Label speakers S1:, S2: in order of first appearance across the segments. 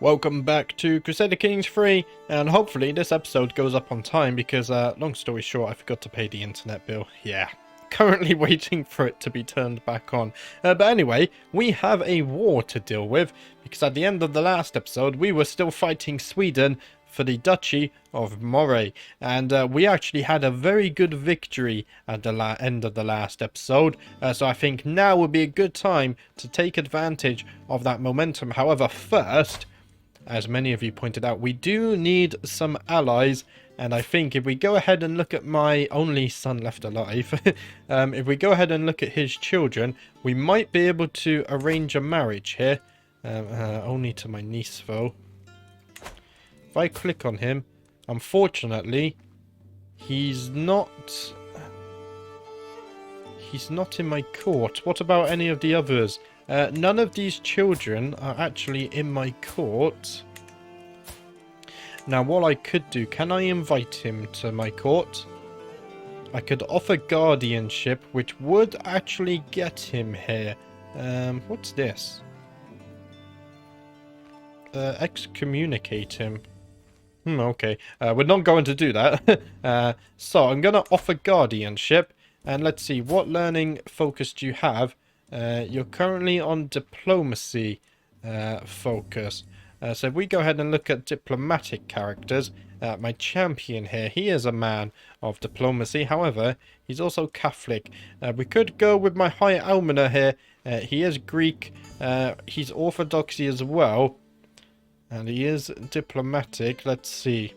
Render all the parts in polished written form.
S1: Welcome back to Crusader Kings 3, and hopefully this episode goes up on time because, long story short, I forgot to pay the internet bill. Yeah, currently waiting for it to be turned back on. But anyway, we have a war to deal with, because at the end of the last episode, we were still fighting Sweden for the Duchy of Moray, and we actually had a very good victory at the end of the last episode, so I think now would be a good time to take advantage of that momentum. However, first, as many of you pointed out, we do need some allies, and I think if we go ahead and look at my only son left alive, if we go ahead and look at his children, we might be able to arrange a marriage here, only to my niece though. If I click on him, unfortunately, he's not in my court. What about any of the others? None of these children are actually in my court. Now, what I could do, can I invite him to my court? I could offer guardianship, which would actually get him here. What's this? Excommunicate him. Okay. We're not going to do that. So, I'm going to offer guardianship. And let's see, what learning focus do you have? You're currently on diplomacy focus. So if we go ahead and look at diplomatic characters, my champion here, he is a man of diplomacy. However, he's also Catholic. We could go with my High Almoner here. He is Greek. He's Orthodoxy as well. And he is diplomatic. Let's see.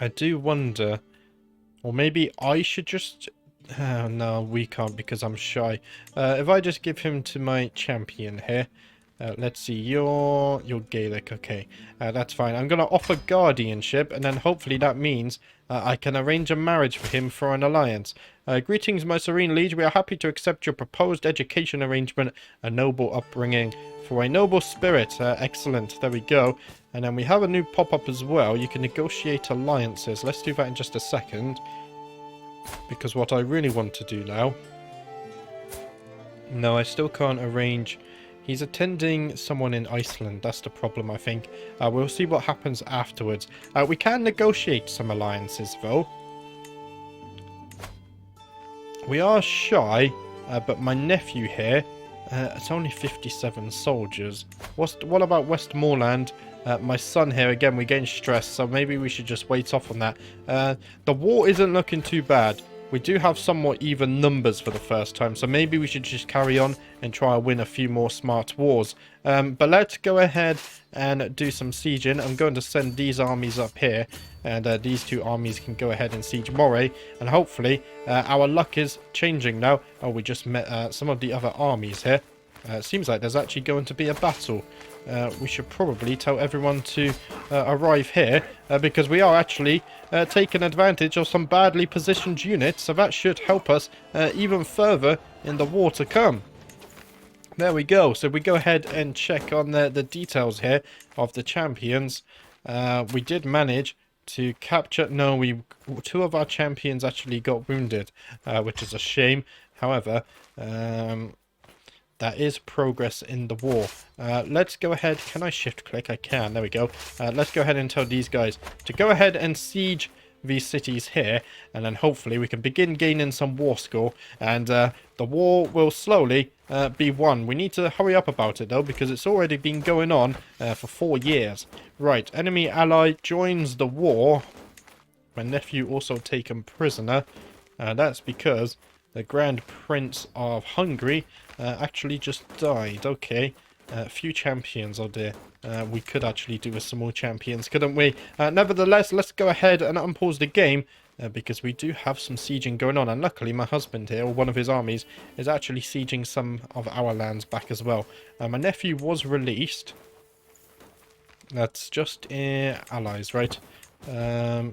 S1: I do wonder, or maybe I should just... no, we can't because I'm shy. If I just give him to my champion here. Let's see, you're Gaelic, okay. That's fine. I'm going to offer guardianship, and then hopefully that means I can arrange a marriage for him for an alliance. Greetings, my serene liege. We are happy to accept your proposed education arrangement, a noble upbringing for a noble spirit. Excellent, there we go. And then we have a new pop-up as well. You can negotiate alliances. Let's do that in just a second. Because what I really want to do now... No, I still can't arrange... He's attending someone in Iceland. That's the problem, I think. We'll see what happens afterwards. We can negotiate some alliances, though. We are shy, but my nephew here... it's only 57 soldiers. What about Westmoreland? My son here, again, we're getting stressed, so maybe we should just wait off on that. The war isn't looking too bad. We do have somewhat even numbers for the first time, so maybe we should just carry on and try and win a few more smart wars. But let's go ahead and do some sieging. I'm going to send these armies up here, and these two armies can go ahead and siege Moray, and hopefully our luck is changing now. Oh, we just met some of the other armies here. It seems like there's actually going to be a battle. We should probably tell everyone to arrive here, because we are actually taking advantage of some badly positioned units, so that should help us even further in the war to come. There we go. So we go ahead and check on the details here of the champions. We did manage to capture... No, two of our champions actually got wounded, which is a shame. However... that is progress in the war. Let's go ahead. Can I shift click? I can. There we go. Let's go ahead and tell these guys to go ahead and siege these cities here. And then hopefully we can begin gaining some war score. And the war will slowly be won. We need to hurry up about it though, because it's already been going on for 4 years. Right. Enemy ally joins the war. My nephew also taken prisoner. That's because... the Grand Prince of Hungary actually just died. Okay. Few champions, oh dear. We could actually do with some more champions, couldn't we? Nevertheless, let's go ahead and unpause the game. Because we do have some sieging going on. And luckily, my husband here, or one of his armies, is actually sieging some of our lands back as well. My nephew was released. That's just allies, right?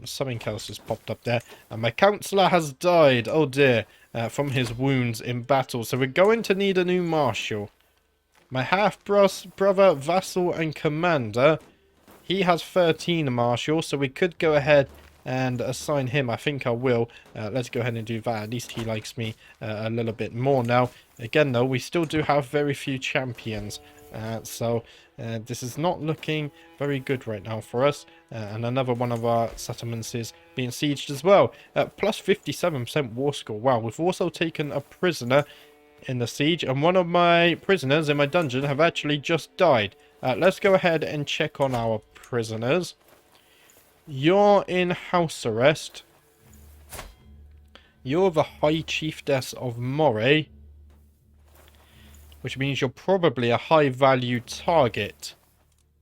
S1: Something else has popped up there. And my councillor has died. Oh dear. From his wounds in battle. So we're going to need a new marshal. My half-brother, vassal, and commander. He has 13 marshals. So we could go ahead and assign him. I think I will. Let's go ahead and do that. At least he likes me a little bit more now. Again, though, we still do have very few champions. So This is not looking very good right now for us. And another one of our settlements is being sieged as well. Plus 57% war score. Wow, we've also taken a prisoner in the siege. And one of my prisoners in my dungeon have actually just died. Let's go ahead and check on our prisoners. You're in house arrest. You're the High Chiefess of Moray, which means you're probably a high value target.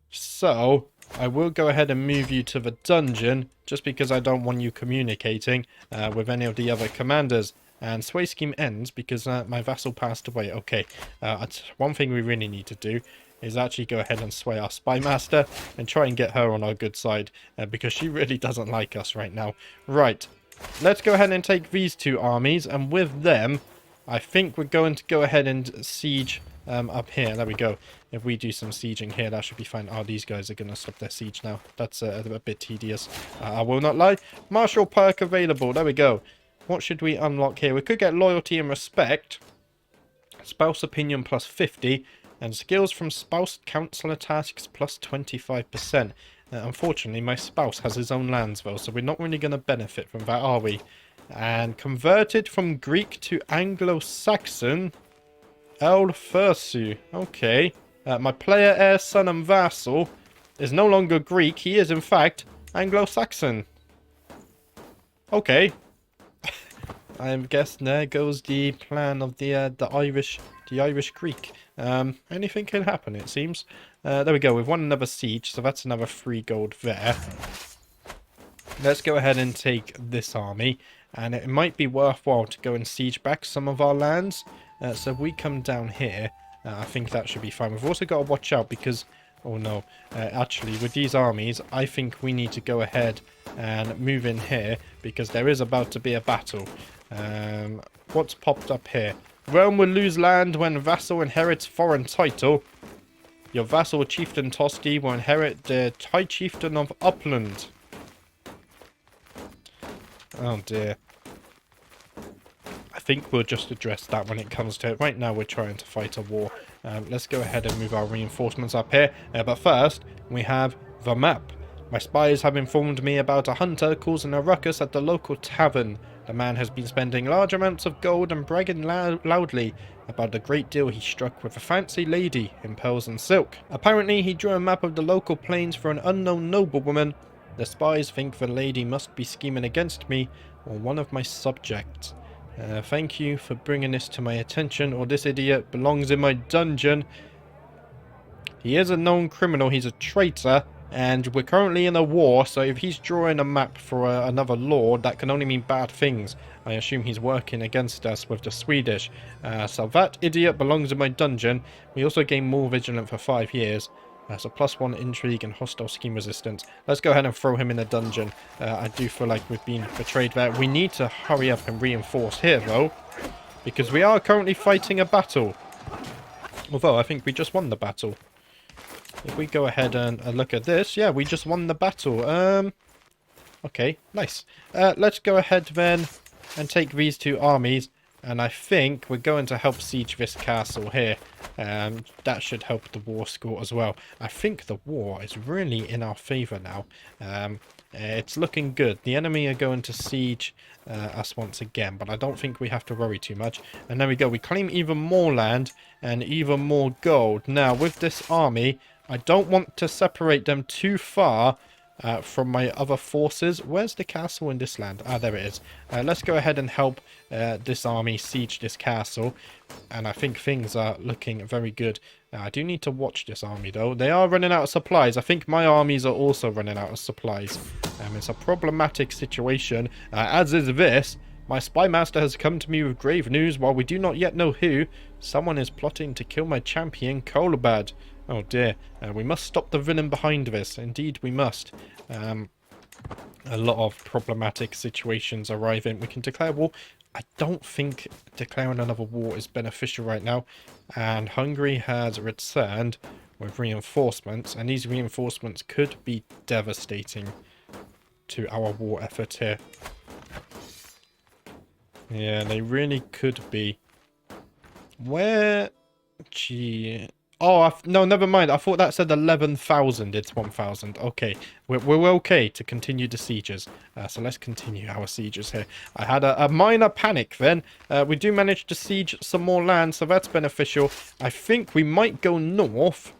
S1: So, I will go ahead and move you to the dungeon, just because I don't want you communicating with any of the other commanders. And sway scheme ends because my vassal passed away. Okay, one thing we really need to do is actually go ahead and sway our spy master and try and get her on our good side, because she really doesn't like us right now. Right, let's go ahead and take these two armies, and with them, I think we're going to go ahead and siege up here. There we go. If we do some sieging here, that should be fine. Oh, these guys are going to stop their siege now. That's a bit tedious. I will not lie. Martial perk available. There we go. What should we unlock here? We could get loyalty and respect. Spouse opinion plus 50. And skills from spouse counselor tasks plus 25%. Unfortunately, my spouse has his own lands, though, so we're not really going to benefit from that, are we? And converted from Greek to Anglo-Saxon. El Fursu. Okay. My player, heir, son, and vassal is no longer Greek. He is, in fact, Anglo-Saxon. Okay. I guess there goes the plan of the Irish Greek. Anything can happen, it seems. There we go. We've won another siege, so that's another 3 gold there. Let's go ahead and take this army, and it might be worthwhile to go and siege back some of our lands. So if we come down here, I think that should be fine. We've also got to watch out because, oh no, actually with these armies, I think we need to go ahead and move in here because there is about to be a battle. What's popped up here? Realm will lose land when vassal inherits foreign title. Your vassal chieftain Tosti will inherit the High Chieftain of Upland. Oh dear. I think we'll just address that when it comes to it. Right now we're trying to fight a war. Let's go ahead and move our reinforcements up here. But first, we have the map. My spies have informed me about a hunter causing a ruckus at the local tavern. The man has been spending large amounts of gold and bragging loudly about the great deal he struck with a fancy lady in pearls and silk. Apparently, he drew a map of the local plains for an unknown noblewoman. The spies think the lady must be scheming against me or one of my subjects. Thank you for bringing this to my attention, or this idiot belongs in my dungeon. He is a known criminal, he's a traitor, and we're currently in a war, so if he's drawing a map for another lord, that can only mean bad things. I assume he's working against us with the Swedish. So that idiot belongs in my dungeon. We also gain more vigilant for 5 years. So +1 intrigue and hostile scheme resistance. Let's go ahead and throw him in a dungeon. I do feel like we've been betrayed there. We need to hurry up and reinforce here, though, because we are currently fighting a battle. Although, I think we just won the battle. If we go ahead and look at this, yeah, we just won the battle. Okay, nice. Let's go ahead then and take these 2 armies. And I think we're going to help siege this castle here. That should help the war score as well. I think the war is really in our favour now. It's looking good. The enemy are going to siege us once again, but I don't think we have to worry too much. And there we go. We claim even more land and even more gold. Now, with this army, I don't want to separate them too far from my other forces. Where's the castle in this land? Ah, there it is. Let's go ahead and help this army siege this castle. And I think things are looking very good. I do need to watch this army, though. They are running out of supplies. I think my armies are also running out of supplies. It's a problematic situation, as is this. My spy master has come to me with grave news. While we do not yet know who, someone is plotting to kill my champion, Kolabad. Oh dear. We must stop the villain behind this. Indeed, we must. A lot of problematic situations arriving. We can declare war. I don't think declaring another war is beneficial right now. And Hungary has returned with reinforcements. And these reinforcements could be devastating to our war effort here. Yeah, they really could be. Where... Gee... Oh, no, never mind. I thought that said 11,000. It's 1,000. Okay, we're okay to continue the sieges. So let's continue our sieges here. I had a minor panic then. We do manage to siege some more land, so that's beneficial. I think we might go north.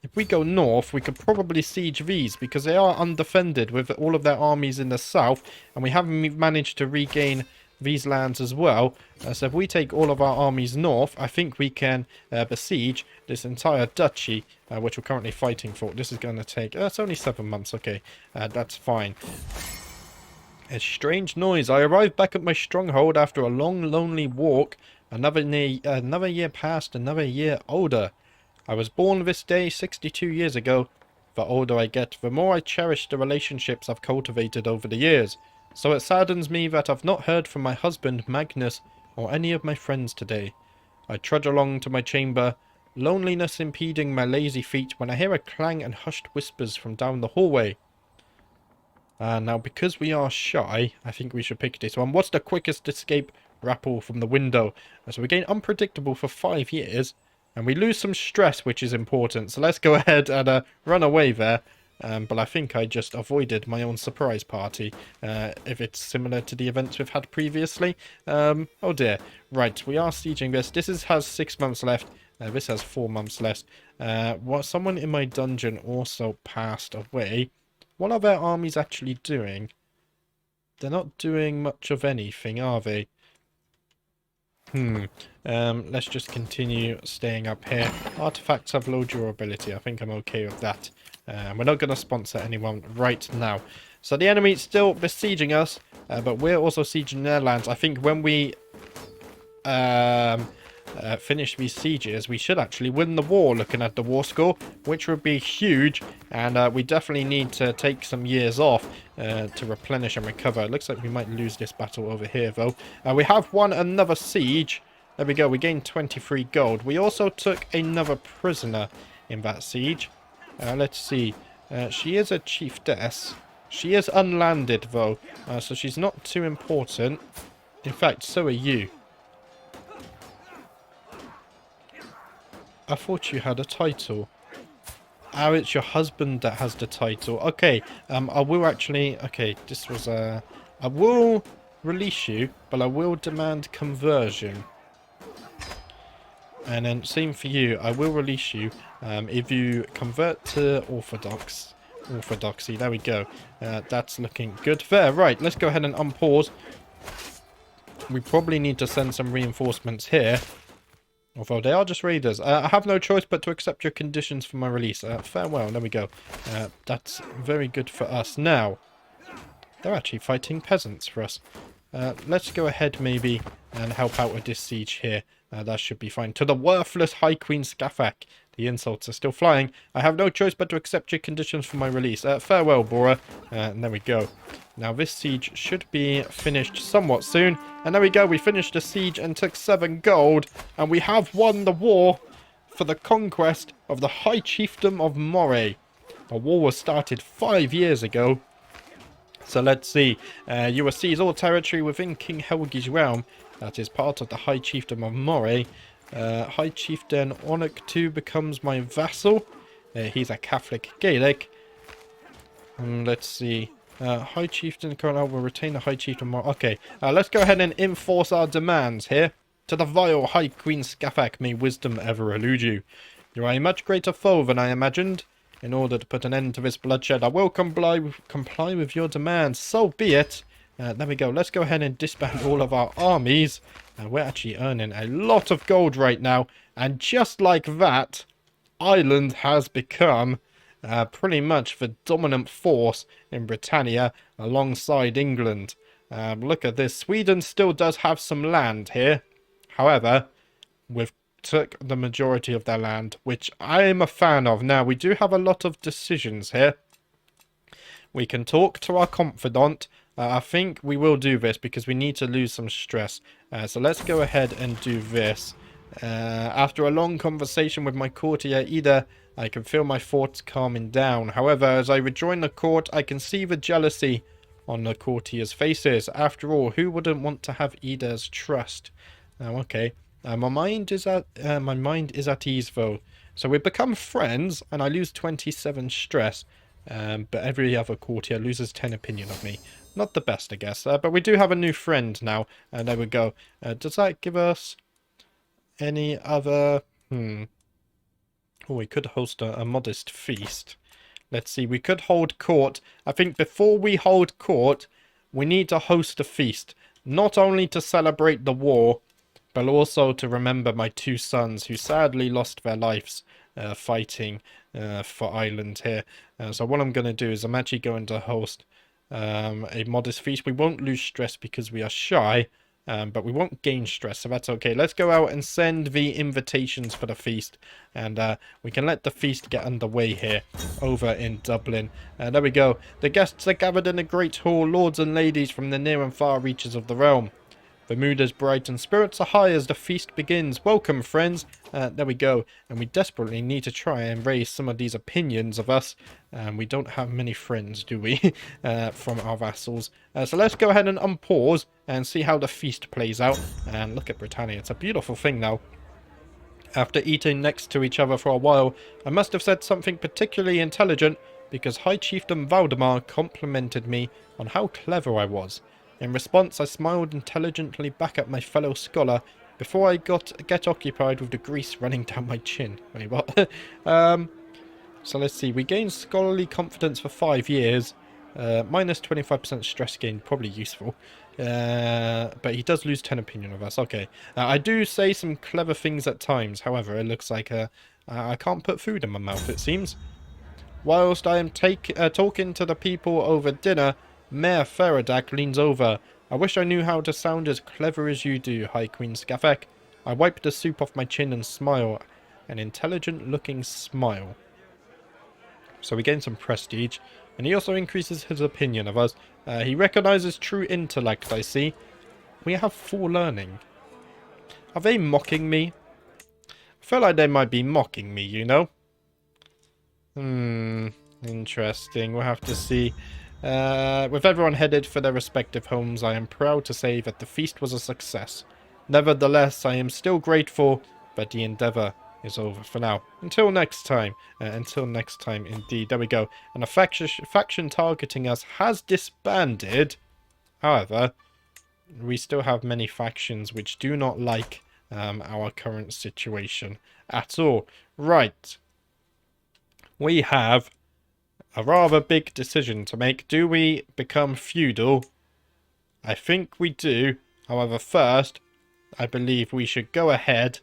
S1: If we go north, we could probably siege these because they are undefended with all of their armies in the south, and we haven't managed to regain these lands as well. So if we take all of our armies north, I think we can besiege this entire duchy, which we're currently fighting for. This is going to take... it's only 7 months, okay. That's fine. A strange noise. I arrived back at my stronghold after a long, lonely walk. Another year passed, another year older. I was born this day 62 years ago. The older I get, the more I cherish the relationships I've cultivated over the years. So it saddens me that I've not heard from my husband, Magnus, or any of my friends today. I trudge along to my chamber, loneliness impeding my lazy feet when I hear a clang and hushed whispers from down the hallway. Now, because we are shy, I think we should pick this one. What's the quickest escape? Rappel from the window. So we gain unpredictable for 5 years. And we lose some stress, which is important. So let's go ahead and run away there. But I think I just avoided my own surprise party. If it's similar to the events we've had previously. Oh dear. Right, we are sieging this. This has 6 months left. This has 4 months left. Someone in my dungeon also passed away. What are their armies actually doing? They're not doing much of anything, are they? Let's just continue staying up here. Artifacts have low durability. I think I'm okay with that. We're not going to sponsor anyone right now. So the enemy's still besieging us, but we're also sieging their lands. I think when we finish these sieges, we should actually win the war, looking at the war score, which would be huge. And we definitely need to take some years off to replenish and recover. It looks like we might lose this battle over here, though. We have won another siege. There we go. We gained 23 gold. We also took another prisoner in that siege. Let's see. She is a chiefess. She is unlanded, though, so she's not too important. In fact, so are you. I thought you had a title. Oh, it's your husband that has the title. Okay, I will actually... Okay, this was a... I will release you, but I will demand conversion. And then same for you. I will release you if you convert to orthodoxy. There we go. That's looking good. There, right. Let's go ahead and unpause. We probably need to send some reinforcements here. Although they are just raiders. I have no choice but to accept your conditions for my release. Farewell. There we go. That's very good for us. Now, they're actually fighting peasants for us. Let's go ahead maybe and help out with this siege here. That should be fine. To the worthless High Queen Scafak. The insults are still flying. I have no choice but to accept your conditions for my release. Farewell, Bora. And there we go. Now, this siege should be finished somewhat soon. And there we go. We finished the siege and took 7 gold. And we have won the war for the conquest of the High Chiefdom of Moray. The war was started 5 years ago. So let's see. You will seize all territory within King Helgi's realm. That is part of the High Chiefdom of Moray. High Chieftain Ornuk II becomes my vassal. He's a Catholic Gaelic. Let's see. High Chieftain Colonel will retain the High Chieftain Moray. Okay, let's go ahead and enforce our demands here. To the vile High Queen Scafak, may wisdom ever elude you. You are a much greater foe than I imagined. In order to put an end to this bloodshed, I will comply with your demands. So be it. There we go. Let's go ahead and disband all of our armies. We're actually earning a lot of gold right now. And just like that, Ireland has become pretty much the dominant force in Britannia alongside England. Look at this. Sweden still does have some land here. However, we've took the majority of their land, which I am a fan of. Now, we do have a lot of decisions here. We can talk to our confidant. I think we will do this because we need to lose some stress. So let's go ahead and do this. After a long conversation with my courtier Ida, I can feel my thoughts calming down. However, as I rejoin the court, I can see the jealousy on the courtiers' faces. After all, who wouldn't want to have Ida's trust? Okay. My mind is at ease though. So we become friends, and I lose 27 stress. But every other courtier loses 10 opinion of me. Not the best, I guess. But we do have a new friend now. There we go. Does that give us any other... Oh, we could host a modest feast. Let's see. We could hold court. I think before we hold court, we need to host a feast. Not only to celebrate the war, but also to remember my two sons who sadly lost their lives fighting for Ireland here. So what I'm going to do is I'm actually going to host a modest feast. We won't lose stress because we are shy, but we won't gain stress, so that's okay. Let's go out and send the invitations for the feast, and we can let the feast get underway here over in Dublin. There we go. The guests are gathered in a great hall, lords and ladies from the near and far reaches of the realm. The mood is bright and spirits are high as the feast begins. Welcome, friends. There we go. And we desperately need to try and raise some of these opinions of us. We don't have many friends, do we, from our vassals. So let's go ahead and unpause and see how the feast plays out. And look at Britannia. It's a beautiful thing now. After eating next to each other for a while, I must have said something particularly intelligent because High Chieftain Valdemar complimented me on how clever I was. In response, I smiled intelligently back at my fellow scholar before I get occupied with the grease running down my chin. Wait, what? So let's see. We gained scholarly confidence for 5 years. Minus 25% stress gain, probably useful. But he does lose 10 opinion of us. Okay. I do say some clever things at times. However, it looks like I can't put food in my mouth, it seems. Whilst I am talking to the people over dinner, Mayor Feradak leans over. I wish I knew how to sound as clever as you do, High Queen Scafek. I wipe the soup off my chin and smile. An intelligent-looking smile. So we gain some prestige. And he also increases his opinion of us. He recognizes true intellect, I see. We have 4 learning. Are they mocking me? I feel like they might be mocking me, you know? Interesting. We'll have to see. With everyone headed for their respective homes, I am proud to say that the feast was a success. Nevertheless, I am still grateful, but the endeavor is over for now. Until next time. Until next time, indeed. There we go. And a faction targeting us has disbanded. However, we still have many factions which do not like our current situation at all. Right. We have a rather big decision to make. Do we become feudal? I think we do. However, first, I believe we should go ahead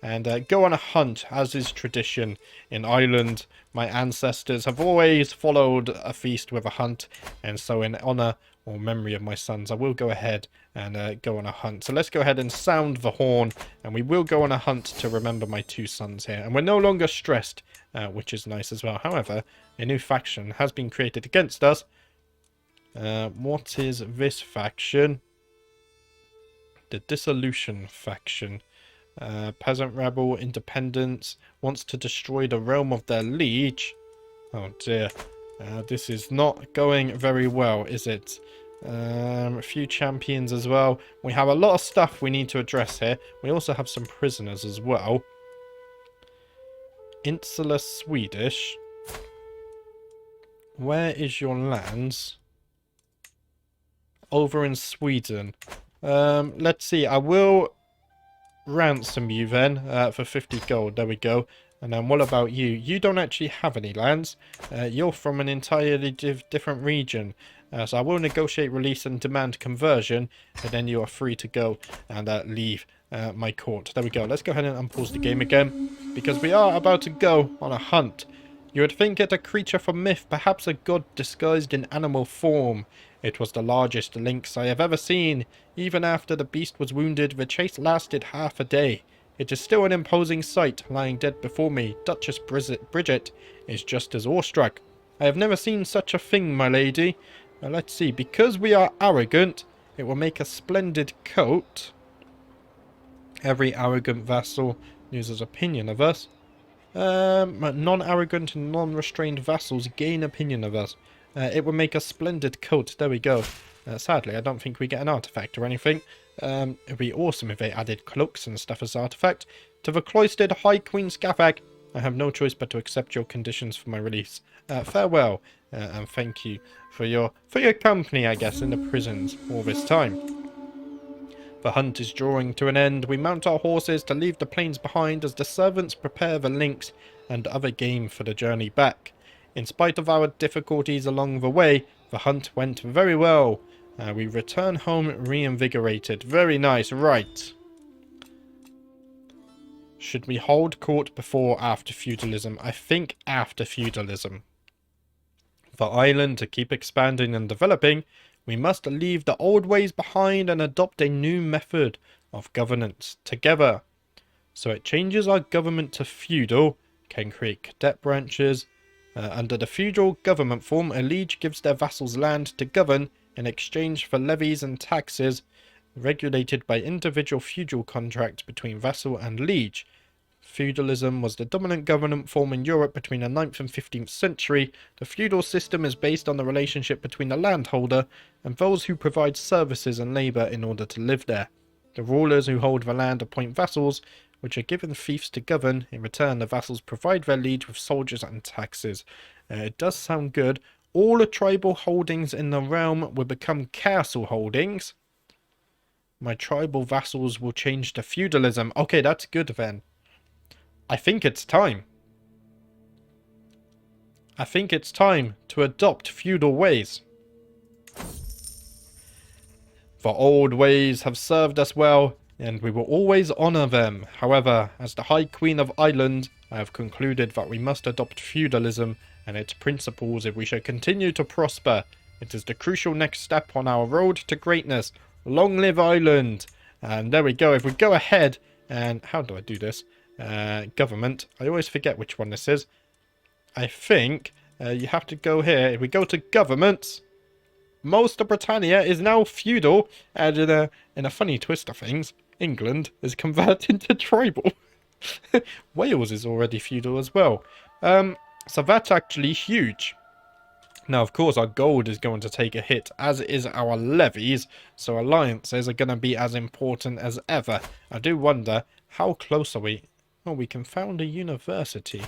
S1: and go on a hunt, as is tradition in Ireland. My ancestors have always followed a feast with a hunt, and so in honour or memory of my sons, I will go ahead and go on a hunt. So let's go ahead and sound the horn, and we will go on a hunt to remember my 2 sons here. And we're no longer stressed, which is nice as well. However, a new faction has been created against us. What is this faction? The Dissolution faction. Peasant rebel, independence, wants to destroy the realm of their liege. Oh dear. This is not going very well, is it? A few champions as well. We have a lot of stuff we need to address here. We also have some prisoners as well. Insular Swedish. Where is your lands? Over in Sweden. Let's see. I will ransom you then for 50 gold. There we go. And then what about you? You don't actually have any lands. You're from an entirely different region. So I will negotiate release and demand conversion. And then you are free to go and leave my court. There we go. Let's go ahead and unpause the game again. Because we are about to go on a hunt. You would think it a creature from myth. Perhaps a god disguised in animal form. It was the largest lynx I have ever seen. Even after the beast was wounded, the chase lasted half a day. It is still an imposing sight, lying dead before me. Duchess Bridget is just as awestruck. I have never seen such a thing, my lady. Now let's see. Because we are arrogant, it will make a splendid coat. Every arrogant vassal loses opinion of us. Non-arrogant and non-restrained vassals gain opinion of us. It would make a splendid coat. There we go. Sadly, I don't think we get an artifact or anything. It'd be awesome if they added cloaks and stuff as artifact. To the cloistered High Queen Scafak, I have no choice but to accept your conditions for my release. Farewell, and thank you for your company, I guess, in the prisons all this time. The hunt is drawing to an end. We mount our horses to leave the plains behind as the servants prepare the links and other game for the journey back. In spite of our difficulties along the way, the hunt went very well. We return home reinvigorated. Very nice. Right. Should we hold court before or after feudalism? I think after feudalism. For Ireland to keep expanding and developing, we must leave the old ways behind and adopt a new method of governance together. So it changes our government to feudal, can create cadet branches. Under the feudal government form, a liege gives their vassals land to govern in exchange for levies and taxes regulated by individual feudal contracts between vassal and liege. Feudalism was the dominant government form in Europe between the 9th and 15th century. The feudal system is based on the relationship between the landholder and those who provide services and labour in order to live there. The rulers who hold the land appoint vassals, which are given fiefs to govern. In return, the vassals provide their liege with soldiers and taxes. It does sound good. All the tribal holdings in the realm will become castle holdings. My tribal vassals will change to feudalism. Okay, that's good then. I think it's time. I think it's time to adopt feudal ways. The old ways have served us well, and we will always honour them. However, as the High Queen of Ireland, I have concluded that we must adopt feudalism and its principles if we shall continue to prosper. It is the crucial next step on our road to greatness. Long live Ireland! And there we go. If we go ahead and... How do I do this? Government. I always forget which one this is. I think you have to go here. If we go to government, most of Britannia is now feudal, and in a funny twist of things, England is converted to tribal. Wales is already feudal as well. So that's actually huge. Now, of course, our gold is going to take a hit, as is our levies, so alliances are going to be as important as ever. I do wonder, how close are we? Oh, we can found a university.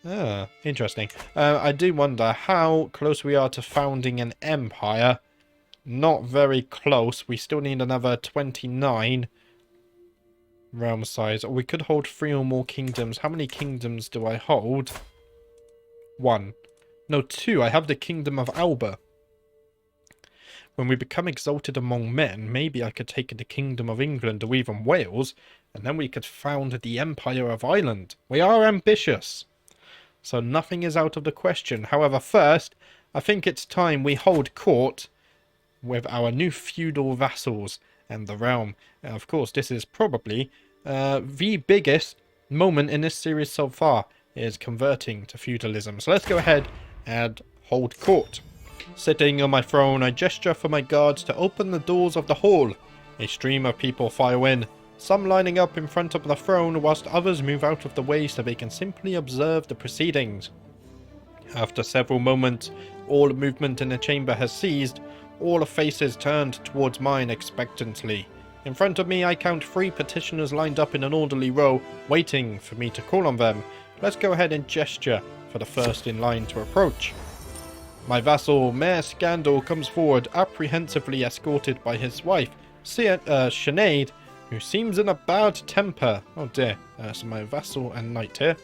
S1: Ah, interesting. I do wonder how close we are to founding an empire. Not very close. We still need another 29 realm size. Or we could hold 3 or more kingdoms. How many kingdoms do I hold? 1. No, 2. I have the kingdom of Alba. When we become exalted among men, maybe I could take the kingdom of England or even Wales, and then we could found the Empire of Ireland. We are ambitious, so nothing is out of the question. However, first, I think it's time we hold court with our new feudal vassals and the realm. Of course, this is probably the biggest moment in this series so far, is converting to feudalism. So let's go ahead and hold court. Sitting on my throne, I gesture for my guards to open the doors of the hall. A stream of people file in, some lining up in front of the throne, whilst others move out of the way so they can simply observe the proceedings. After several moments, all movement in the chamber has ceased. All the faces turned towards mine expectantly. In front of me, I count 3 petitioners lined up in an orderly row, waiting for me to call on them. Let's go ahead and gesture for the first in line to approach. My vassal, Mayor Scandal, comes forward, apprehensively escorted by his wife, Sinead, who seems in a bad temper. Oh dear, so my vassal and knight here.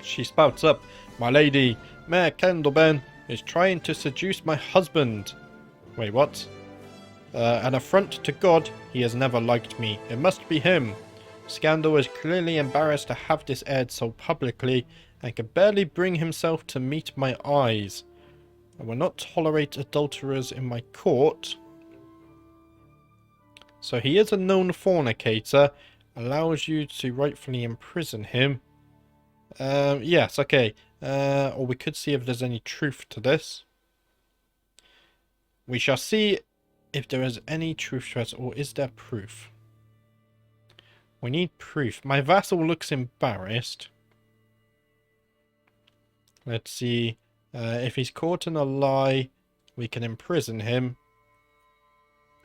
S1: She spouts up, "My lady, Mayor Candleburn is trying to seduce my husband." Wait, what? An affront to God, he has never liked me. It must be him. Scandal is clearly embarrassed to have this aired so publicly, and can barely bring himself to meet my eyes. I will not tolerate adulterers in my court. So he is a known fornicator. Allows you to rightfully imprison him. Yes, okay. Or we could see if there's any truth to this. We shall see if there is any truth to it, or is there proof? We need proof. My vassal looks embarrassed. Let's see. If he's caught in a lie, we can imprison him.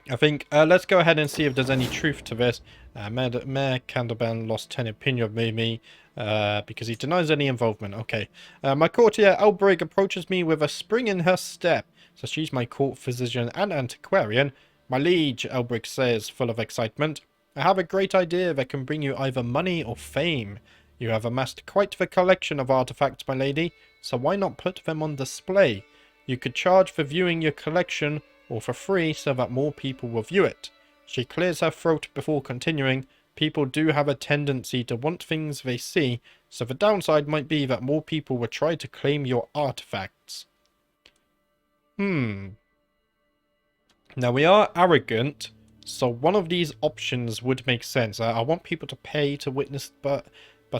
S1: I think let's go ahead and see if there's any truth to this. Mayor Candleban lost 10 opinion of me because he denies any involvement. Okay. My courtier Elbrig approaches me with a spring in her step. So she's my court physician and antiquarian. My liege, Elbrig says, full of excitement. I have a great idea that can bring you either money or fame. You have amassed quite the collection of artifacts, my lady, so why not put them on display? You could charge for viewing your collection or for free so that more people will view it. She clears her throat before continuing. People do have a tendency to want things they see, so the downside might be that more people will try to claim your artifacts. Now we are arrogant, so one of these options would make sense. I want people to pay to witness but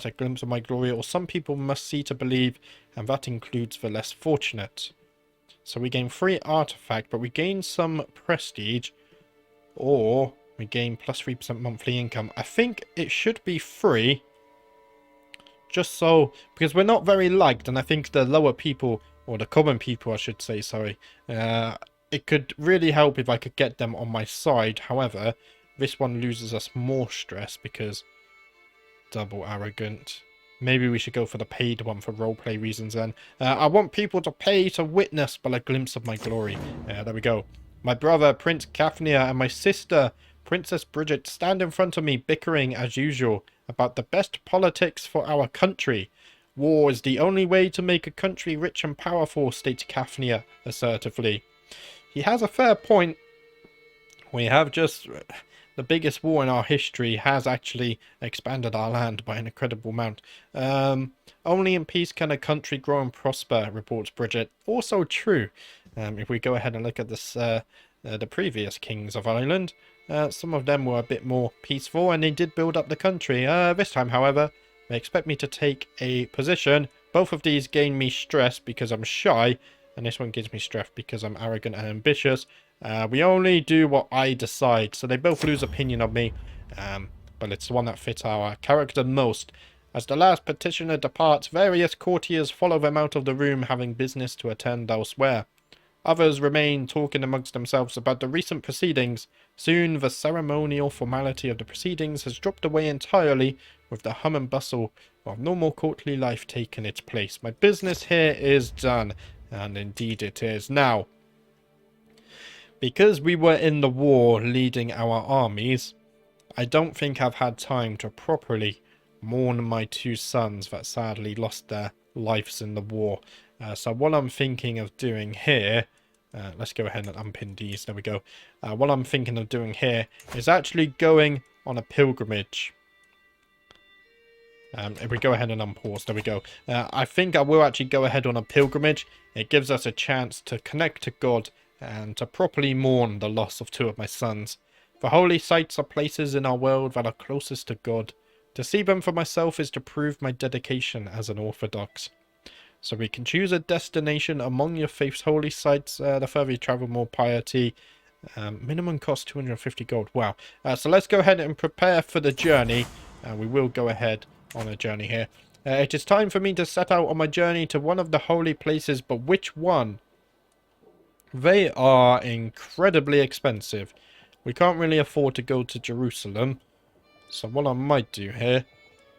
S1: a glimpse of my glory, or some people must see to believe, and that includes the less fortunate. So we gain free artifact, but we gain some prestige, or we gain plus 3% monthly income. I think it should be free, just so, because we're not very liked, and I think the lower people, or the common people I should say, sorry, it could really help if I could get them on my side. However, this one loses us more stress because double arrogant. Maybe we should go for the paid one for roleplay reasons then. I want people to pay to witness but a glimpse of my glory. There we go. My brother, Prince Cafnir, and my sister, Princess Bridget, stand in front of me bickering as usual about the best politics for our country. War is the only way to make a country rich and powerful, states Cafnir assertively. He has a fair point. We have just... The biggest war in our history has actually expanded our land by an incredible amount. Only in peace can a country grow and prosper, reports Bridget. Also true. If we go ahead and look at this, the previous kings of Ireland, some of them were a bit more peaceful and they did build up the country. This time, however, they expect me to take a position. Both of these gain me stress because I'm shy, and this one gives me stress because I'm arrogant and ambitious. We only do what I decide, so they both lose opinion of me, but it's the one that fits our character most. As the last petitioner departs, various courtiers follow them out of the room, having business to attend elsewhere. Others remain talking amongst themselves about the recent proceedings. Soon the ceremonial formality of the proceedings has dropped away entirely, with the hum and bustle of normal courtly life taking its place. My business here is done, and indeed it is. Now, because we were in the war leading our armies, I don't think I've had time to properly mourn my two sons that sadly lost their lives in the war. So what I'm thinking of doing here, let's go ahead and unpin these, there we go. What I'm thinking of doing here is actually going on a pilgrimage. If we go ahead and unpause, there we go. I think I will actually go ahead on a pilgrimage. It gives us a chance to connect to God and to properly mourn the loss of two of my sons. The holy sites are places in our world that are closest to God. To see them for myself is to prove my dedication as an Orthodox. So we can choose a destination among your faith's holy sites. The further you travel, more piety. Minimum cost 250 gold. Wow. So let's go ahead and prepare for the journey. We will go ahead on a journey here. It is time for me to set out on my journey to one of the holy places, but which one? They are incredibly expensive. We can't really afford to go to Jerusalem. So what I might do here,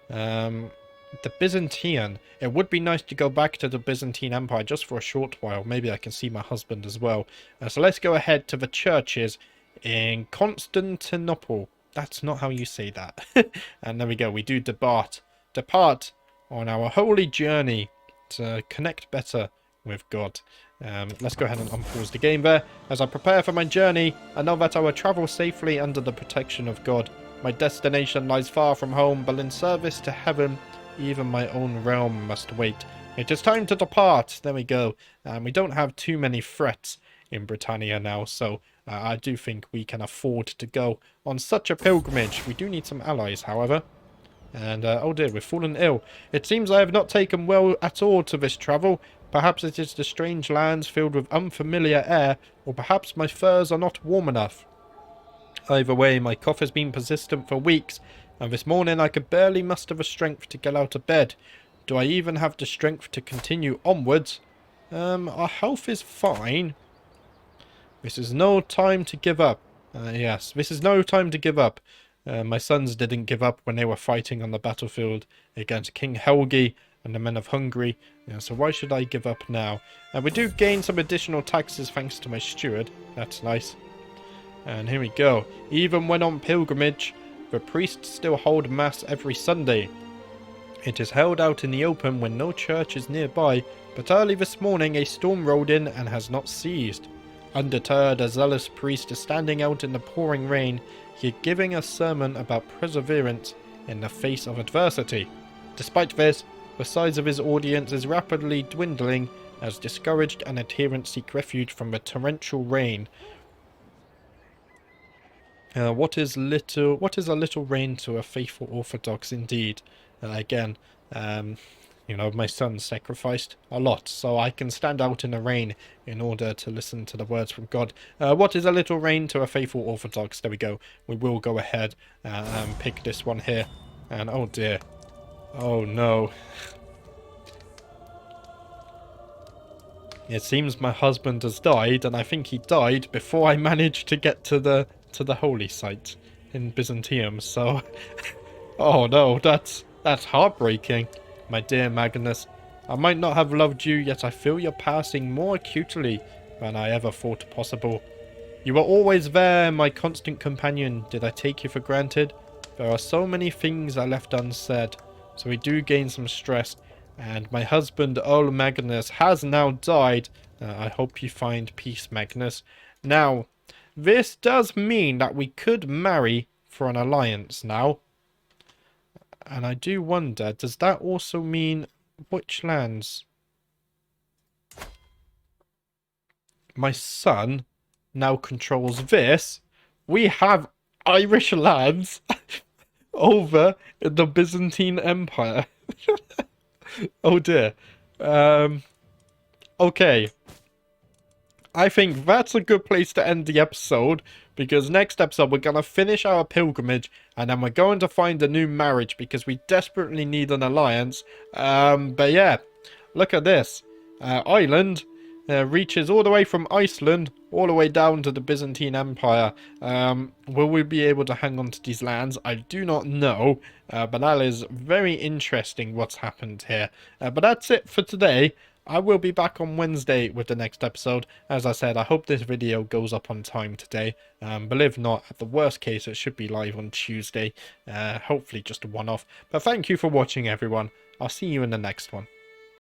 S1: the Byzantine. It would be nice to go back to the Byzantine Empire just for a short while. Maybe I can see my husband as well. So let's go ahead to the churches in Constantinople. That's not how you say that. And there we go. We do depart on our holy journey to connect better with God. Let's go ahead and unpause the game there. As I prepare for my journey, I know that I will travel safely under the protection of God. My destination lies far from home, but in service to heaven, even my own realm must wait. It is time to depart. There we go. We don't have too many threats in Britannia now, so I do think we can afford to go on such a pilgrimage. We do need some allies, however. And, oh dear, we've fallen ill. It seems I have not taken well at all to this travel. Perhaps it is the strange lands filled with unfamiliar air, or perhaps my furs are not warm enough. Either way, my cough has been persistent for weeks, and this morning I could barely muster the strength to get out of bed. Do I even have the strength to continue onwards? Our health is fine. This is no time to give up. Yes, this is no time to give up. My sons didn't give up when they were fighting on the battlefield against King Helgi and the men of Hungary, so why should I give up now? We do gain some additional taxes thanks to my steward. That's nice. And here we go. Even when on pilgrimage, the priests still hold mass every Sunday. It is held out in the open when no church is nearby, but early this morning a storm rolled in and has not ceased. Undeterred, a zealous priest is standing out in the pouring rain, here giving a sermon about perseverance in the face of adversity. Despite this, the size of his audience is rapidly dwindling as discouraged and adherents seek refuge from the torrential rain. What is a little rain to a faithful Orthodox indeed? Again, you know, my son sacrificed a lot, so I can stand out in the rain in order to listen to the words from God. What is a little rain to a faithful Orthodox? There we go. We will go ahead and pick this one here. And oh dear. Oh no. It seems my husband has died, and I think he died before I managed to get to the holy site in Byzantium, so oh no, that's heartbreaking. My dear Magnus, I might not have loved you, yet I feel your passing more acutely than I ever thought possible. You were always there, my constant companion. Did I take you for granted? There are so many things I left unsaid, so we do gain some stress. And my husband, old Magnus, has now died. I hope you find peace, Magnus. Now, this does mean that we could marry for an alliance now. And I do wonder, does that also mean which lands? My son now controls this. We have Irish lands over in the Byzantine Empire. Oh dear. Okay. I think that's a good place to end the episode, because next episode we're going to finish our pilgrimage and then we're going to find a new marriage because we desperately need an alliance. But yeah, look at this. Ireland reaches all the way from Iceland all the way down to the Byzantine Empire. Will we be able to hang on to these lands? I do not know, but that is very interesting what's happened here. But that's it for today. I will be back on Wednesday with the next episode. As I said, I hope this video goes up on time today. But if not, at the worst case, it should be live on Tuesday. Hopefully just a one-off. But thank you for watching, everyone. I'll see you in the next one.